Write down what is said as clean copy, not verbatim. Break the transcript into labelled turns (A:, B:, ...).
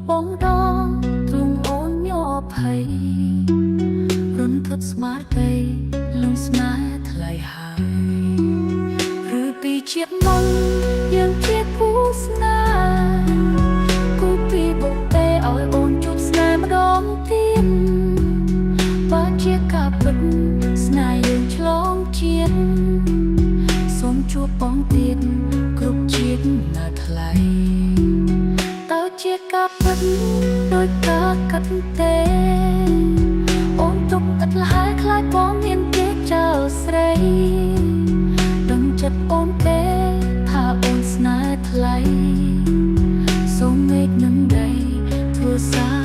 A: បងដងទ្រង់អូនញ័រភ័យរន្ធត់ស្មារតីលំស្នេហ៍ថ្លៃហើយឬពីជាតិមុនយើងជាគូស្នេហ៍គូពីបុកទេឲ្យអូនជួបស្នេហ៍ម្ដងទៀតបើជាការពិតស្នេហ៍យើងឆ្លងជាតិសូមជួបបងទៀតគ្រប់ជាតិនៅថ្លៃតើជាការពិតដោយការកាត់ទេអូនទុកឥតលហើយខ្លាចបងមានគេចោលស្រីដឹងចិត្តអូនទេថាអូនស្នេហ៍ថ្លៃសូមមេឃនឹងដីធ្វើសារ